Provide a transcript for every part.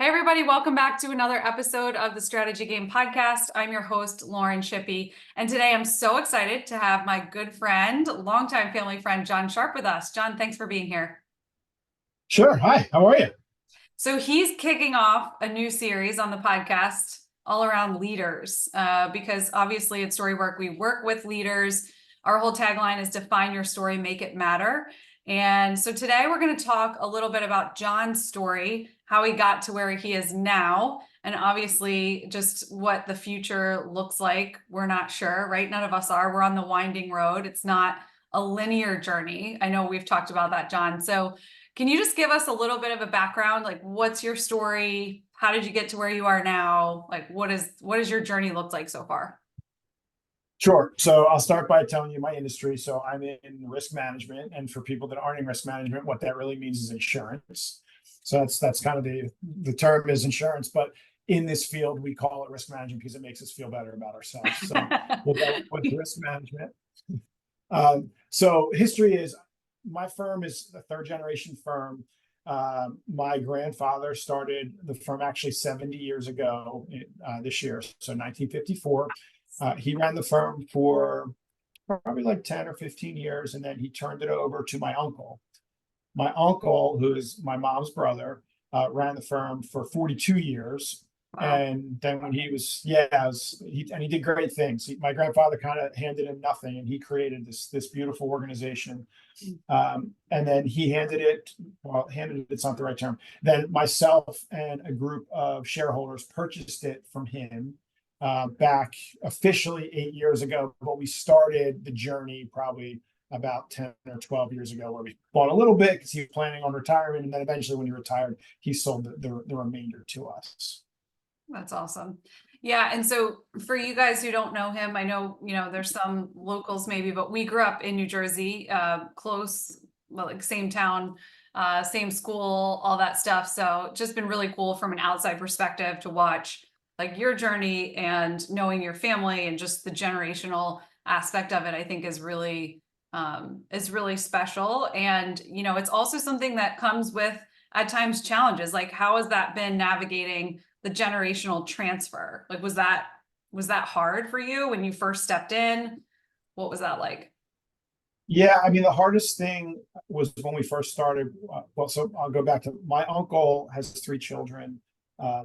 Hey, everybody, welcome back to another episode of the Strategy Game Podcast. I'm your host, Lauren Shippey, and today I'm so excited to have my good friend, longtime family friend, Jon Sharp with us. Jon, thanks for being here. Sure. Hi, how are you? So he's kicking off a new series on the podcast all around leaders, because obviously at Storywork, we work with leaders. Our whole tagline is define your story, make it matter. And so today we're going to talk a little bit about Jon's story, how he got to where he is now, and obviously just what the future looks like. We're not sure, right? None of us are. We're on the winding road. It's not a linear journey. I know we've talked about that, Jon. So can you just give us a little bit of a background? Like, what's your story? How did you get to where you are now? Like, what does your journey look like so far? Sure. So I'll start by telling you my industry. So I'm in risk management, and for people that aren't in risk management, what that really means is insurance. So that's kind of the term is insurance, but in this field we call it risk management because it makes us feel better about ourselves. So we'll go with risk management. So history is my firm is a third generation firm. My grandfather started the firm actually 70 years ago this year, so 1954. He ran the firm for probably like 10 or 15 years, and then he turned it over to my uncle. My uncle, who is my mom's brother, ran the firm for 42 years. Wow. And then when he was, he did great things. My grandfather kind of handed him nothing, and he created this beautiful organization. And then he handed it's not the right term. Then myself and a group of shareholders purchased it from him back officially 8 years ago, but we started the journey probably about 10 or 12 years ago, where we bought a little bit because he was planning on retirement. And then eventually when he retired, he sold the remainder to us. That's awesome. Yeah. And so for you guys who don't know him, I know, there's some locals maybe, but we grew up in New Jersey, close, well, like same town, same school, all that stuff. So just been really cool from an outside perspective to watch like your journey and knowing your family and just the generational aspect of it, I think is really special. And, it's also something that comes with at times challenges. Like, how has that been navigating the generational transfer? Like, was that hard for you when you first stepped in? What was that like? Yeah, I mean, the hardest thing was when we first started. So I'll go back to my uncle has three children,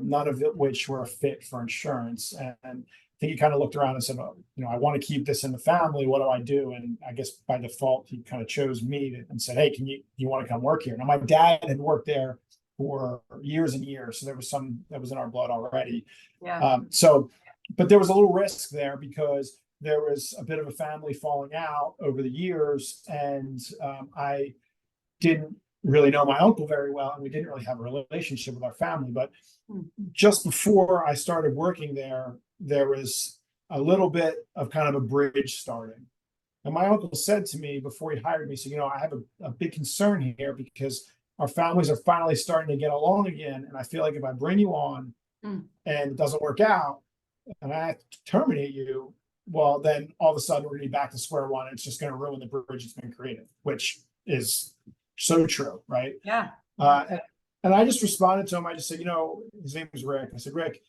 none of which were a fit for insurance. And I think he kind of looked around and said, oh, I want to keep this in the family. What do I do? And I guess by default, he kind of chose me and said, hey, you want to come work here? Now, my dad had worked there for years and years. So there was some that was in our blood already. Yeah. But there was a little risk there because there was a bit of a family falling out over the years, and I didn't really know my uncle very well, and we didn't really have a relationship with our family. But just before I started working there, there was a little bit of kind of a bridge starting. And my uncle said to me before he hired me, he said, I have a big concern here because our families are finally starting to get along again. And I feel like if I bring you on and it doesn't work out and I have to terminate you, well, then all of a sudden we're going to be back to square one. And it's just going to ruin the bridge that's been created, which is so true, right? Yeah. And I just responded to him. I just said, his name was Rick. I said, Rick,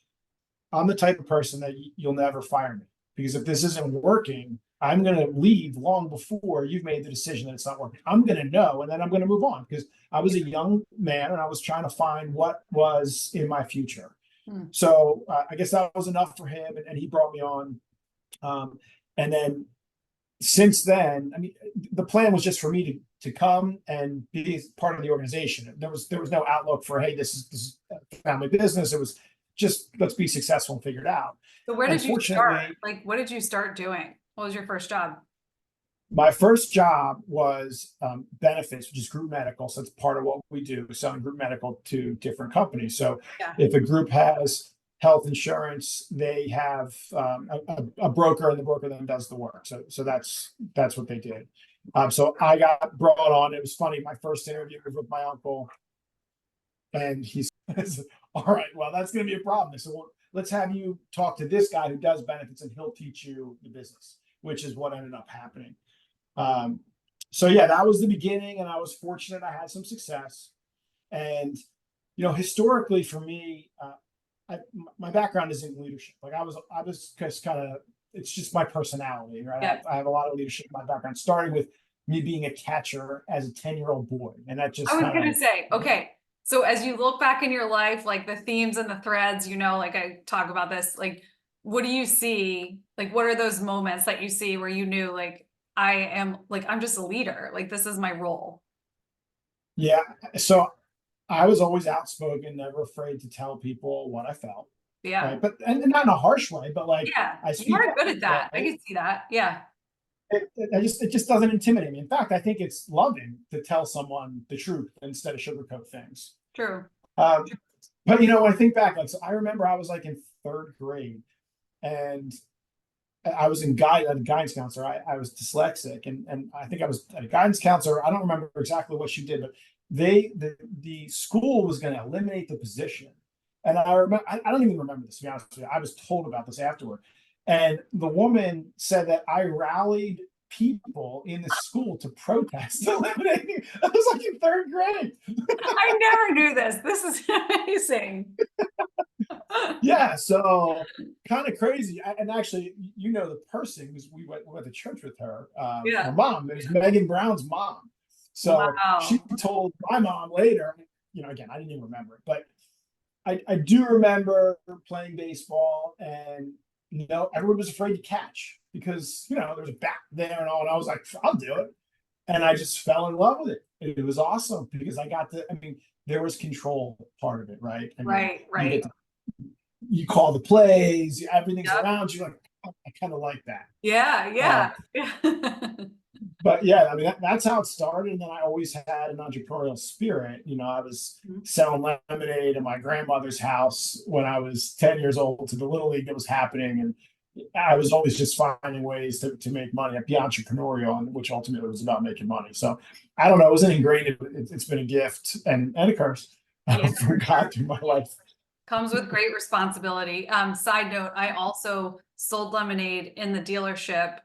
I'm the type of person that you'll never fire me, because if this isn't working, I'm going to leave long before you've made the decision that it's not working. I'm going to know, and then I'm going to move on, because I was a young man and I was trying to find what was in my future. So I guess that was enough for him, and he brought me on. And then since then, I mean, the plan was just for me to come and be part of the organization. There was no outlook for, hey, this is family business. It was just, let's be successful and figure it out. So where did you start? Like, what did you start doing? What was your first job? My first job was benefits, which is group medical. So it's part of what we do, selling group medical to different companies. So if a group has health insurance, they have a broker, and the broker then does the work. So that's what they did. So I got brought on. It was funny. My first interview was with my uncle, and he says, all right, well, that's going to be a problem. So let's have you talk to this guy who does benefits, and he'll teach you the business, which is what ended up happening. So yeah, that was the beginning, and I was fortunate. I had some success, and historically for me, my background is in leadership. Like I was just kind of, it's just my personality, right? Yeah. I have a lot of leadership in my background, starting with me being a catcher as a 10-year-old boy. And that I just was kind gonna of, say, okay, so as you look back in your life, like the themes and the threads, like I talk about this, like what do you see? Like what are those moments that you see where you knew like I'm just a leader, like this is my role. yeah. So I was always outspoken, never afraid to tell people what I felt. Yeah. Right. But, and not in a harsh way, but like Yeah. I You speak are up, good at that. I right? can see that. Yeah. It just doesn't intimidate me. In fact, I think it's loving to tell someone the truth instead of sugarcoat things. True. Um, but when I think back, like, so I remember I was like in third grade, and I was in a guidance counselor. I was dyslexic, and I think I was at a guidance counselor. I don't remember exactly what she did, but the school was going to eliminate the position. And I remember, I don't even remember this, to be honest with you. I was told about this afterward. And the woman said that I rallied people in the school to protest eliminating. I was like in third grade. I never knew this. This is amazing. Yeah, so kind of crazy. And actually, the person, because we went to church with her, her Yeah. mom. It was Megan Brown's mom. So she Wow. told my mom later. Again, I didn't even remember it, but I do remember playing baseball, and everyone was afraid to catch because there was a bat there and all, and I was like, I'll do it, and I just fell in love with it. It was awesome because I got to. I mean, there was control part of it, right? I mean, Right, you right. get to you call the plays, everything's Yep. around you. Like, oh, I kind of like that. Yeah, Um, yeah. but yeah, I mean, that's how it started. And then I always had an entrepreneurial spirit. I was selling lemonade in my grandmother's house when I was 10 years old to the little league that was happening. And I was always just finding ways to make money, be entrepreneurial, and which ultimately was about making money. So I don't know, it was ingrained. It's been a gift and a curse Yeah, from for sure. God through my life. Comes with great responsibility. Side note, I also sold lemonade in the dealership,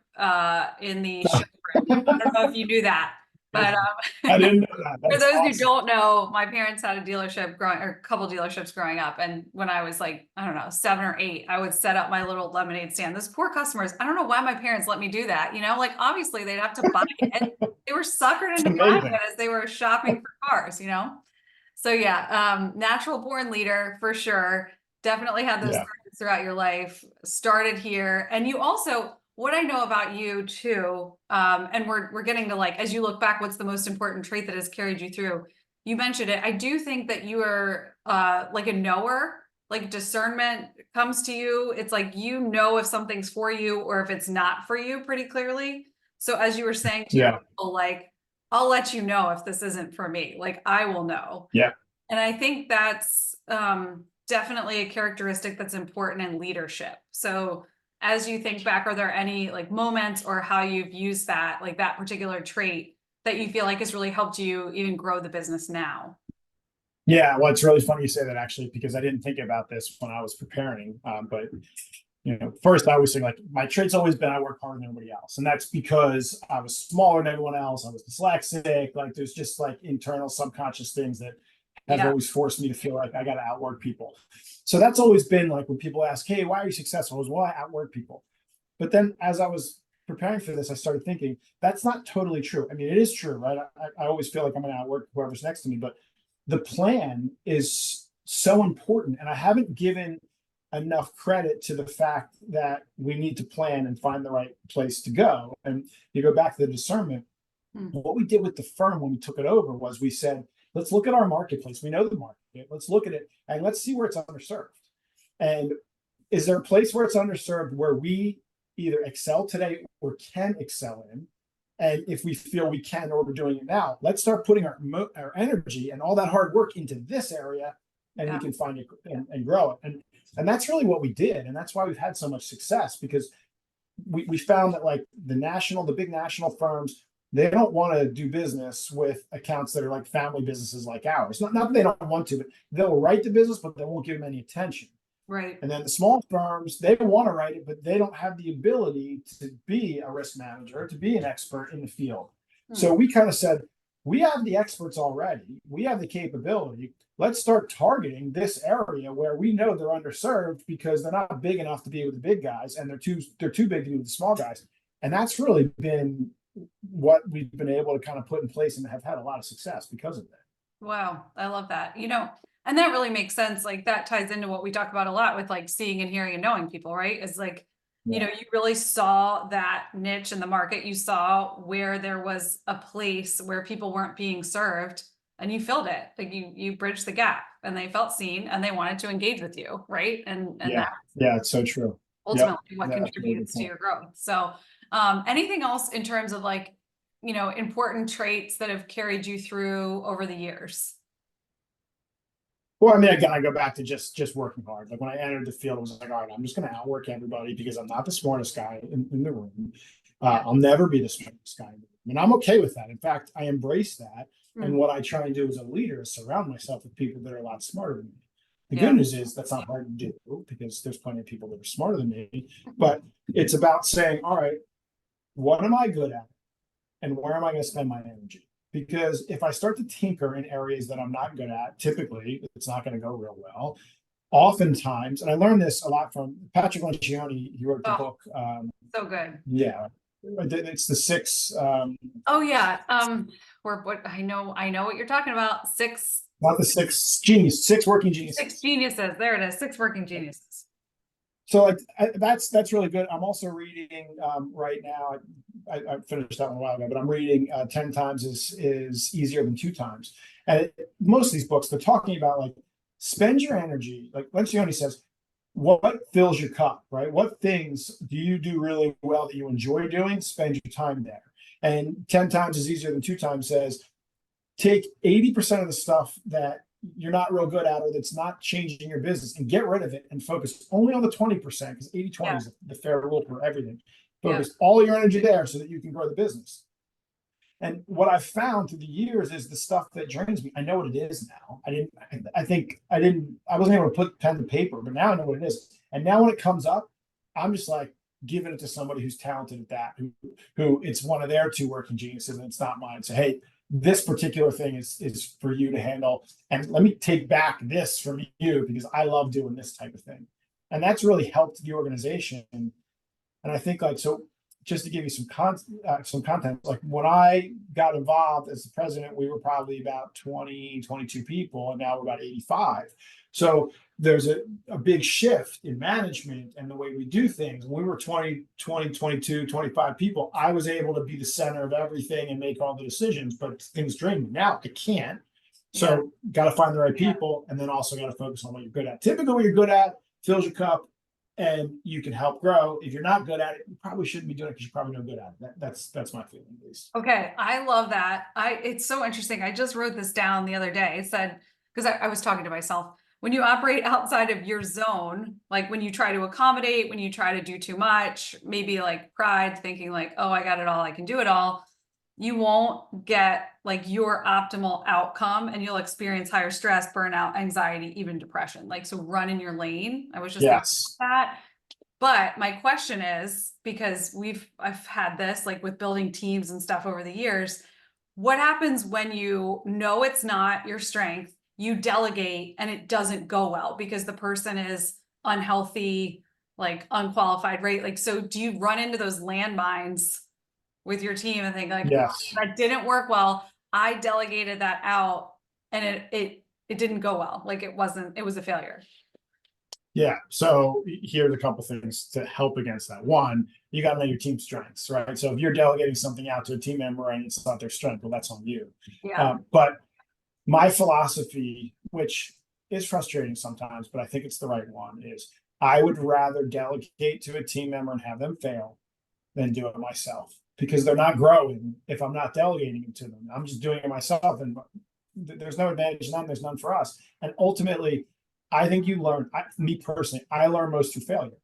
in the showroom. I don't know if you knew that, but I didn't know that. for That's those who awesome. don't know, my parents had a couple dealerships growing up. And when I was like, I don't know, 7 or 8, I would set up my little lemonade stand. Those poor customers, I don't know why my parents let me do that. Like obviously they'd have to buy it. They were suckered It's into buying it amazing. as they were shopping for cars. So yeah, natural born leader for sure. Definitely had those Yeah. threads throughout your life. Started here, and you also, what I know about you too, and we're getting to like, as you look back, what's the most important trait that has carried you through? You mentioned it. I do think that you are like a knower, like discernment comes to you. It's like if something's for you or if it's not for you pretty clearly. So as you were saying to your Yeah. people, like, I'll let you know if this isn't for me. Like I will know. Yeah. And I think that's definitely a characteristic that's important in leadership. So as you think back, are there any like moments or how you've used that, like that particular trait that you feel like has really helped you even grow the business now? Yeah. Well, it's really funny you say that actually, because I didn't think about this when I was preparing. But first I always think like my trait's always been I work harder than everybody else. And that's because I was smaller than everyone else. I was dyslexic. Like there's just like internal subconscious things that have Yeah. always forced me to feel like I got to outwork people. So that's always been like when people ask, hey, why are you successful? I was, well, I outwork people. But then as I was preparing for this, I started thinking that's not totally true. I mean, it is true, right? I always feel like I'm going to outwork whoever's next to me, but the plan is so important. And I haven't given enough credit to the fact that we need to plan and find the right place to go. And you go back to the discernment. What we did with the firm when we took it over was we said, let's look at our marketplace. We know the market. Let's look at it and let's see where it's underserved. And is there a place where it's underserved where we either excel today or can excel in? And if we feel we can or we're doing it now, let's start putting our energy and all that hard work into this area, and we Yeah. can find it and grow it. And that's really what we did. And that's why we've had so much success, because we found that like the big national firms, they don't want to do business with accounts that are like family businesses like ours. Not that they don't want to, but they'll write the business, but they won't give them any attention. Right. And then the small firms, they want to write it, but they don't have the ability to be a risk manager, to be an expert in the field. So we kind of said, we have the experts already. We have the capability. Let's start targeting this area where we know they're underserved because they're not big enough to be with the big guys, and they're too big to be with the small guys. And that's really been what we've been able to kind of put in place and have had a lot of success because of that. Wow, I love that. And that really makes sense. Like that ties into what we talk about a lot with like seeing and hearing and knowing people, right? It's like, Yeah. you really saw that niche in the market. You saw where there was a place where people weren't being served and you filled it. Like you bridged the gap and they felt seen and they wanted to engage with you, right? And Yeah. that Yeah. It's so true. Yep. ultimately what Yeah, that's a really good contributes to point. your growth. So, anything else in terms of like, important traits that have carried you through over the years? Well, I mean, again, I go back to just working hard. Like when I entered the field, I was like, all right, I'm just going to outwork everybody because I'm not the smartest guy in the room. Yeah. I'll never be the smartest guy in the room. And I'm okay with that. In fact, I embrace that. And Mm. what I try and do as a leader is surround myself with people that are a lot smarter than me. The Yeah. good news is that's not hard to do because there's plenty of people that are smarter than me. But it's about saying, all right, what am I good at? And where am I going to spend my energy? Because if I start to tinker in areas that I'm not good at, typically it's not going to go real well. Oftentimes, and I learned this a lot from Patrick Lencioni. He wrote the Oh, book. so good. Yeah, it's the six. Oh yeah. What I know what you're talking about. Not the six genius, six working Six geniuses. geniuses. There it is. Six working geniuses. So like that's really good. I'm also reading right now. I finished that one a while ago, but I'm reading 10 times is easier than two times. And most of these books, they're talking about like spend your energy. Like Lencioni says, what fills your cup, right? What things do you do really well that you enjoy doing? Spend your time there. And 10 times is easier than two times says take 80% of the stuff that you're not real good at or that's not changing your business and get rid of it and focus only on the 20% because 80/20 Yeah. is the fair rule for everything. Yeah. Focus all your energy there so that you can grow the business. And what I've found through the years is the stuff that drains me. I know what it is now. I wasn't able to put pen to paper, but now I know what it is. And now when it comes up, I'm just like giving it to somebody who's talented at that, who it's one of their two working geniuses and it's not mine. So, hey, this particular thing is for you to handle. And let me take back this from you because I love doing this type of thing. And that's really helped the organization. And I think like, so just to give you some content, like when I got involved as the president, we were probably about 20, 22 people, and now we're about 85. So there's a big shift in management and the way we do things. When we were 20, 22, 25 people, I was able to be the center of everything and make all the decisions, but things drain me. Now I can't. So got to find the right people and then also got to focus on what you're good at. Typically, what you're good at fills your cup and you can help grow. If you're not good at it, you probably shouldn't be doing it because you're probably no good at it. That's my feeling at least. Okay, I love that. It's so interesting. I just wrote this down the other day. It said, because I was talking to myself, when you operate outside of your zone, like when you try to accommodate, when you try to do too much, maybe like pride, thinking like, oh, I got it all, I can do it all, you won't get like your optimal outcome and you'll experience higher stress, burnout, anxiety, even depression. Like, so run in your lane. I was just thinking Yes. that. But my question is, because I've had this like with building teams and stuff over the years, what happens when you know it's not your strength, you delegate and it doesn't go well because the person is unhealthy, like unqualified, right? Like, so do you run into those landmines with your team and think like, oh, Yes. that didn't work well. I delegated that out and it didn't go well. Like it was a failure. Yeah. So here's a couple things to help against that. One, you got to know your team strengths, right? So if you're delegating something out to a team member and it's not their strength, well, that's on you. Yeah. But my philosophy, which is frustrating sometimes, but I think it's the right one, is I would rather delegate to a team member and have them fail than do it myself because they're not growing if I'm not delegating it to them. I'm just doing it myself, and there's no advantage to them. There's none for us. And ultimately, I think you learn. Me personally, I learn most through failure.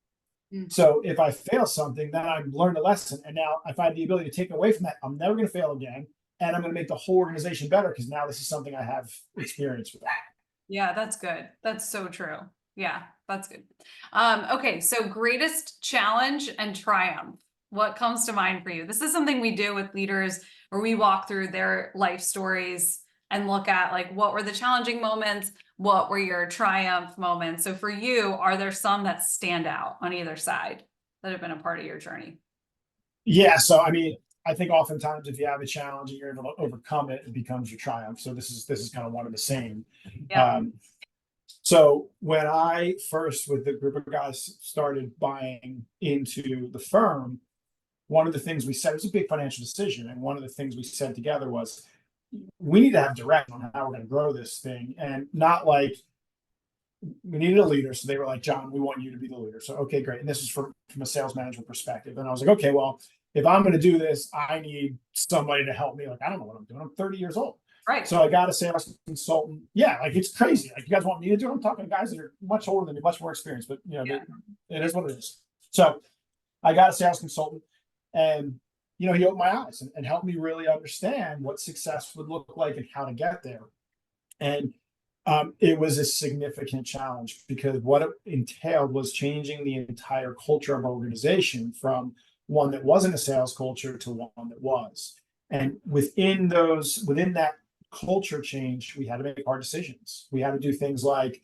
Mm. So if I fail something, then I've learned a lesson, and now if I have the ability to take away from that, I'm never going to fail again, and I'm going to make the whole organization better because now this is something I have experience with. Yeah, that's good. That's so true. Yeah, that's good. Okay, so greatest challenge and triumph. What comes to mind for you? This is something we do with leaders where we walk through their life stories and look at like, what were the challenging moments? What were your triumph moments? So for you, are there some that stand out on either side that have been a part of your journey? Yeah, so I mean, I think oftentimes if you have a challenge and you're able to overcome it, it becomes your triumph. So this is kind of one of the same. Yeah. So when I first, with the group of guys, started buying into the firm, one of the things we said, it was a big financial decision, and one of the things we said together was we need to have direction on how we're going to grow this thing, and not like we needed a leader. So they were like, John, we want you to be the leader. So okay, great. And this is from a sales management perspective. And I was like, okay, well, if I'm going to do this, I need somebody to help me. Like, I don't know what I'm doing. I'm 30 years old. Right. So I got a sales consultant. Yeah, like it's crazy. Like, you guys want me to do it? I'm talking to guys that are much older than me, much more experienced, but Yeah. it is what it is. So I got a sales consultant, and he opened my eyes and helped me really understand what success would look like and how to get there. And it was a significant challenge, because what it entailed was changing the entire culture of our organization from one that wasn't a sales culture to one that was. And within that culture change, we had to make hard decisions. We had to do things like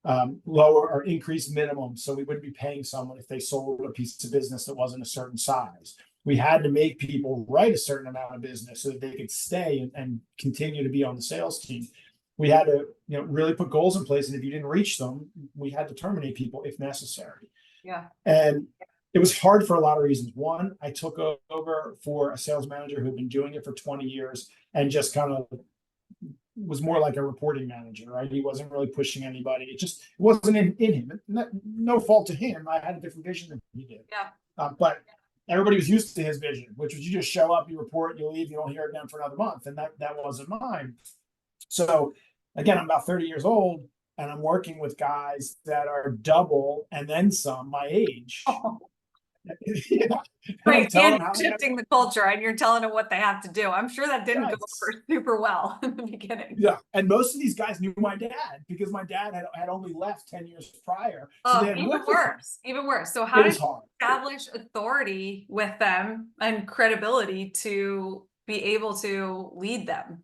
lower or increase minimums, so we wouldn't be paying someone if they sold a piece of business that wasn't a certain size. We had to make people write a certain amount of business so that they could stay and continue to be on the sales team. We had to really put goals in place, and if you didn't reach them, we had to terminate people if necessary. Yeah. And it was hard for a lot of reasons. One, I took over for a sales manager who had been doing it for 20 years and just kind of was more like a reporting manager, right? He wasn't really pushing anybody. It wasn't in him. No fault to him. I had a different vision than he did. Yeah. But everybody was used to his vision, which was you just show up, you report, you leave, you don't hear again for another month. And that wasn't mine. So again, I'm about 30 years old, and I'm working with guys that are double and then some my age. Oh. Yeah. Right, and shifting the culture, and you're telling them what they have to do. I'm sure that didn't go over super well in the beginning. Yeah, and most of these guys knew my dad, because my dad had only left 10 years prior. So they had Even worse, even worse. So how did you establish authority with them and credibility to be able to lead them?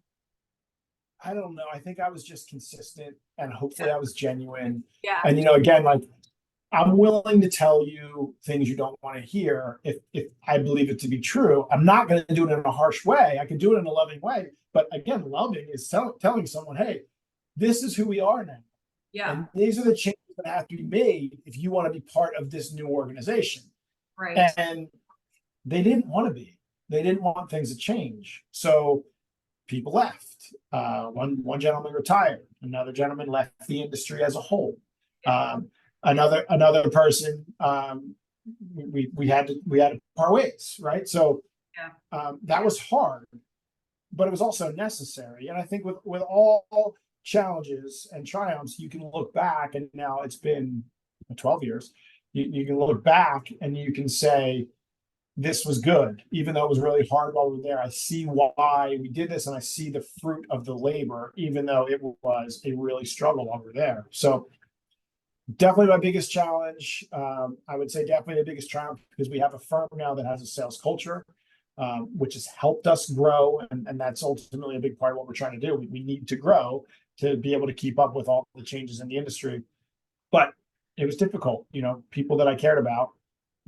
I don't know. I think I was just consistent, and hopefully I was genuine. Yeah. And again, like, I'm willing to tell you things you don't want to hear if I believe it to be true. I'm not going to do it in a harsh way. I can do it in a loving way. But again, loving is telling someone, hey, this is who we are now. Yeah. And these are the changes that have to be made if you want to be part of this new organization. Right. And they didn't want to be. They didn't want things to change. So people left. One gentleman retired. Another gentleman left the industry as a whole. Another person, we had to part ways, right? So that was hard, but it was also necessary. And I think with all challenges and triumphs, you can look back, and now it's been 12 years. You can look back and you can say, this was good, even though it was really hard while we were there. I see why we did this, and I see the fruit of the labor, even though it was a really struggle while we were there. So definitely my biggest challenge. I would say definitely the biggest triumph, because we have a firm now that has a sales culture, which has helped us grow. And that's ultimately a big part of what we're trying to do. We need to grow to be able to keep up with all the changes in the industry. But it was difficult, people that I cared about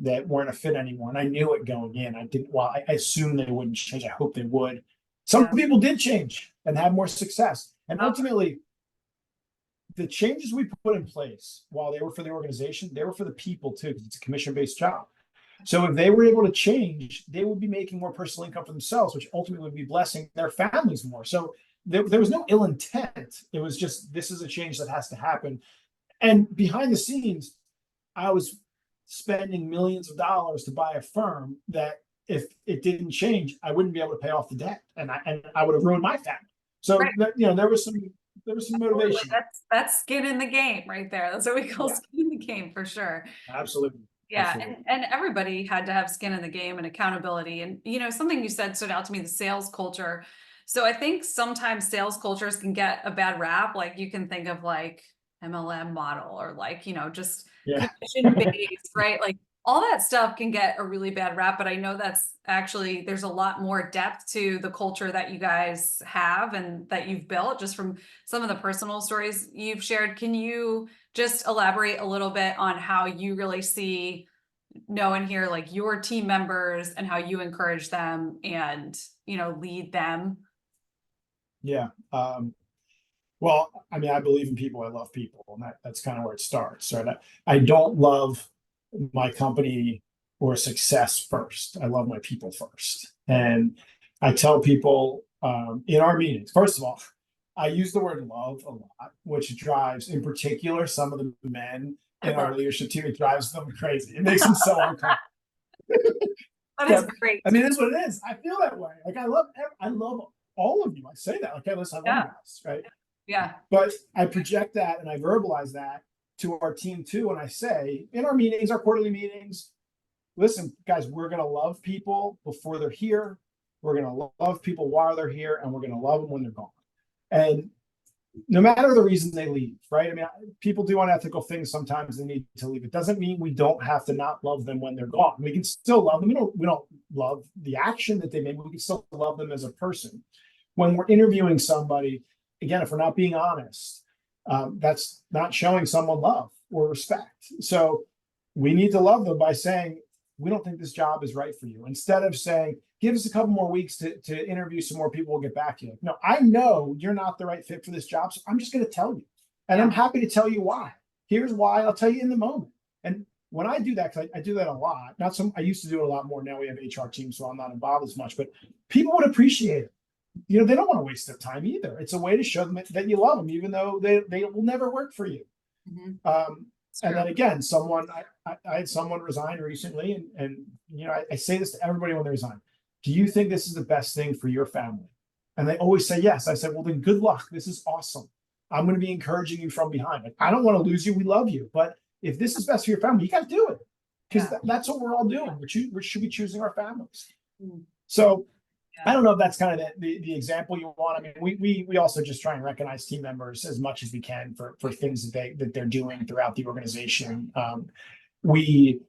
that weren't a fit anymore. And I knew it going in. I assumed they wouldn't change. I hope they would. Some people did change and had more success. And ultimately, the changes we put in place, while they were for the organization, they were for the people too, because it's a commission-based job. So if they were able to change, they would be making more personal income for themselves, which ultimately would be blessing their families more. So there was no ill intent. It was just, this is a change that has to happen. And behind the scenes, I was spending millions of dollars to buy a firm that, if it didn't change, I wouldn't be able to pay off the debt, and I would have ruined my family. So there was some motivation. That's skin in the game right there. That's what we call skin in the game, for sure. Absolutely. Yeah. Absolutely. And everybody had to have skin in the game and accountability. And, something you said stood out to me, the sales culture. So I think sometimes sales cultures can get a bad rap. Like, you can think of like MLM model, or like, just commission based, right? Like, all that stuff can get a really bad rap, but I know that's actually, there's a lot more depth to the culture that you guys have and that you've built just from some of the personal stories you've shared. Can you just elaborate a little bit on how you really see, know and hear like your team members and how you encourage them and, lead them? Yeah. Well, I mean, I believe in people. I love people, and that's kind of where it starts. Right. I don't love my company or success first. I love my people first. And I tell people in our meetings, first of all, I use the word love a lot, which drives, in particular, some of the men I in our love leadership team. It drives them crazy. It makes them so uncomfortable. that is But great. I mean, it's what it is. I feel that way. Like I love all of you. I say that. Like, hey, listen, I love you Yeah. guys, right? Yeah. But I project that and I verbalize that to our team too. And I say in our meetings, our quarterly meetings, listen, guys, we're going to love people before they're here. We're going to love people while they're here, and we're going to love them when they're gone. And no matter the reason they leave, right? I mean, people do unethical things sometimes. They need to leave. It doesn't mean we don't have to not love them when they're gone. We can still love them. We don't love the action that they made. We can still love them as a person. When we're interviewing somebody, again, if we're not being honest, that's not showing someone love or respect. So we need to love them by saying, we don't think this job is right for you. Instead of saying, give us a couple more weeks to interview some more people, we'll get back to you. No, I know you're not the right fit for this job. So I'm just going to tell you. And I'm happy to tell you why. Here's why. I'll tell you in the moment. And when I do that, because I do that a lot, not some, I used to do it a lot more. Now we have HR teams, so I'm not involved as much, but people would appreciate it. They don't want to waste their time either. It's a way to show them that you love them, even though they will never work for you. Mhm. And then again, I had someone resign recently, and I say this to everybody when they resign. Do you think this is the best thing for your family? And they always say yes. I said, well, then good luck. This is awesome. I'm going to be encouraging you from behind. Like, I don't want to lose you. We love you. But if this is best for your family, you got to do it. Because that's what we're all doing. We should be choosing our families. So I don't know if that's kind of the example you want. I mean, we also just try and recognize team members as much as we can for things that they're doing throughout the organization. We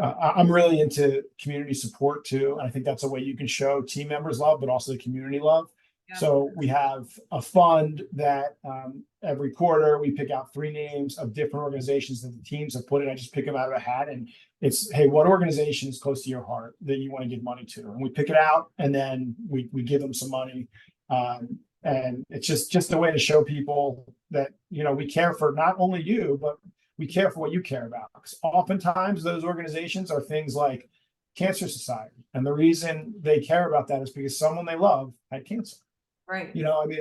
I'm really into community support too. I think that's a way you can show team members love, but also the community love. So we have a fund that every quarter we pick out 3 names of different organizations that the teams have put in. I just pick them out of a hat, and it's, hey, what organization is close to your heart that you want to give money to? And we pick it out, and then we give them some money. And it's just a way to show people that we care for not only you, but we care for what you care about. Because oftentimes those organizations are things like Cancer Society, and the reason they care about that is because someone they love had cancer. Right. I mean,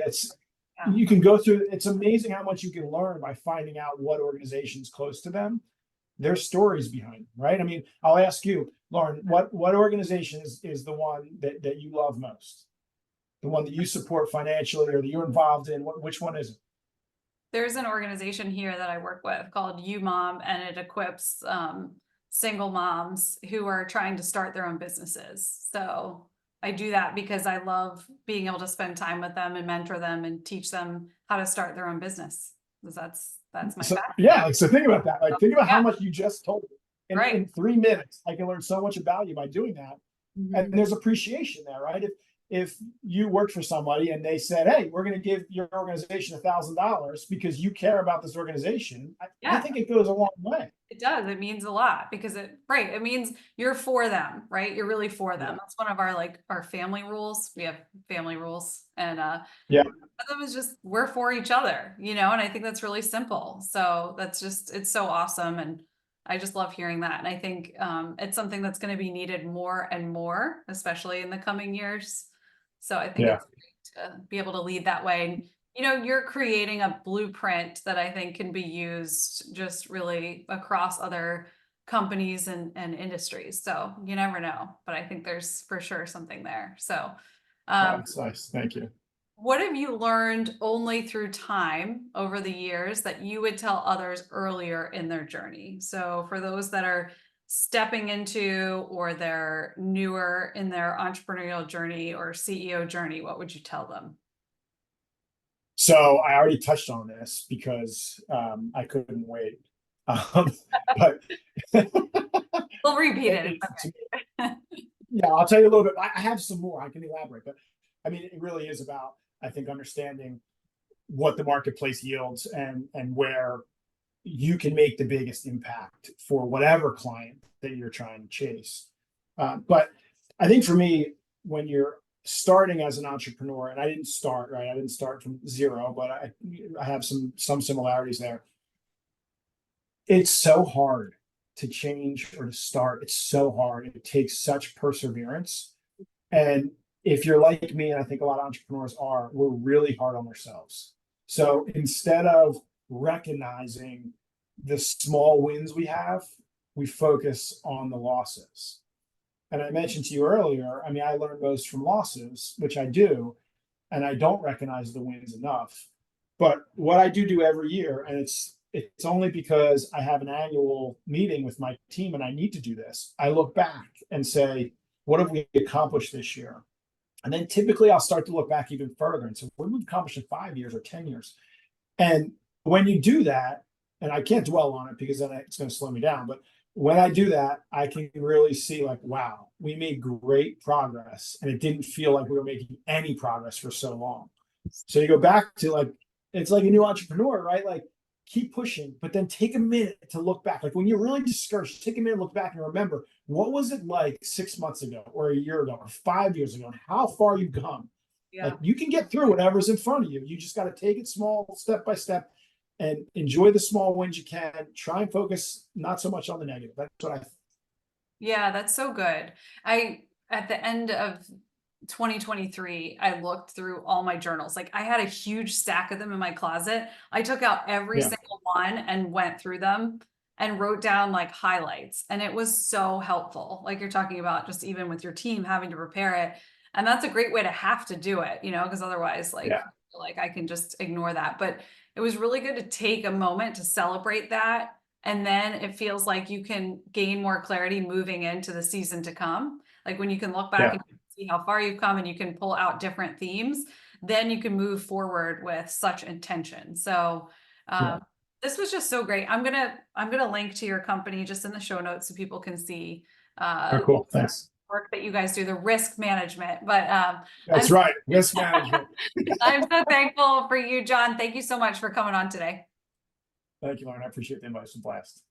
you can go through. It's amazing how much you can learn by finding out what organizations close to them, their stories behind them, right? I mean, I'll ask you, Lauren, what organization is the one that you love most? The one that you support financially or that you're involved in? Which one is it? There's an organization here that I work with called You Mom, and it equips single moms who are trying to start their own businesses. So I do that because I love being able to spend time with them and mentor them and teach them how to start their own business. Because that's my So background. so think about that. Like, think about how Yeah, much you just told me. In right. 3 minutes, I can learn so much about you by doing that. And there's appreciation there, right? If you worked for somebody and they said, hey, we're going to give your organization $1,000 because you care about this organization, I think it goes a long way. It does. It means a lot because it means you're for them, right? You're really for them. That's one of our family rules. We have family rules, and Yeah. one of them is just we're for each other, and I think that's really simple. So it's so awesome, and I just love hearing that. And I think it's something that's going to be needed more and more, especially in the coming years. So I think it's great to be able to lead that way. And you're creating a blueprint that I think can be used just really across other companies and industries. So you never know, but I think there's for sure something there. So, That's nice. Thank you. what have you learned only through time over the years that you would tell others earlier in their journey? So for those that are stepping into or they're newer in their entrepreneurial journey or CEO journey, what would you tell them? So I already touched on this because I couldn't wait. But We'll repeat it. It- It's to okay. Yeah, I'll tell you a little bit. I have some more. I can elaborate, but I mean, it really is about, I think, understanding what the marketplace yields and where you can make the biggest impact for whatever client that you're trying to chase. But I think for me, when you're starting as an entrepreneur, and I didn't start right, I didn't start from zero, but I have some similarities there. It's so hard to change or to start. It's so hard. It takes such perseverance. And if you're like me, and I think a lot of entrepreneurs are, we're really hard on ourselves. So instead of recognizing the small wins we have, we focus on the losses. And I mentioned to you earlier, I mean, I learn most from losses, which I do, and I don't recognize the wins enough. But what I do every year, and it's only because I have an annual meeting with my team and I need to do this. I look back and say, what have we accomplished this year? And then typically I'll start to look back even further and say, what have we accomplished in 5 years or 10 years? And when you do that, and I can't dwell on it because then it's going to slow me down, but when I do that, I can really see like, wow, we made great progress. And it didn't feel like we were making any progress for so long. So you go back to like, it's like a new entrepreneur, right? Like, keep pushing, but then take a minute to look back. Like when you're really discouraged, take a minute, look back and remember, what was it like 6 months ago or a year ago or 5 years ago, and how far you've come. Yeah. Like you can get through whatever's in front of you. You just got to take it small, step by step, and enjoy the small wins you can. Try and focus not so much on the negative. That's what I think. Yeah, that's so good. At the end of 2023, I looked through all my journals. Like I had a huge stack of them in my closet. I took out every Yeah. single one and went through them and wrote down like highlights. And it was so helpful. Like you're talking about just even with your team having to prepare it. And that's a great way to have to do it, because otherwise Yeah. like I can just ignore that. But it was really good to take a moment to celebrate that. And then it feels like you can gain more clarity moving into the season to come. Like when you can look back Yeah. and see how far you've come and you can pull out different themes, then you can move forward with such intention. So Yeah. this was just so great. I'm gonna link to your company just in the show notes so people can see Oh, cool. Thanks. work that you guys do, the risk management. But That's right. Risk management. I'm so thankful for you, Jon. Thank you so much for coming on today. Thank you, Lauren. I appreciate the invite. It's a blast.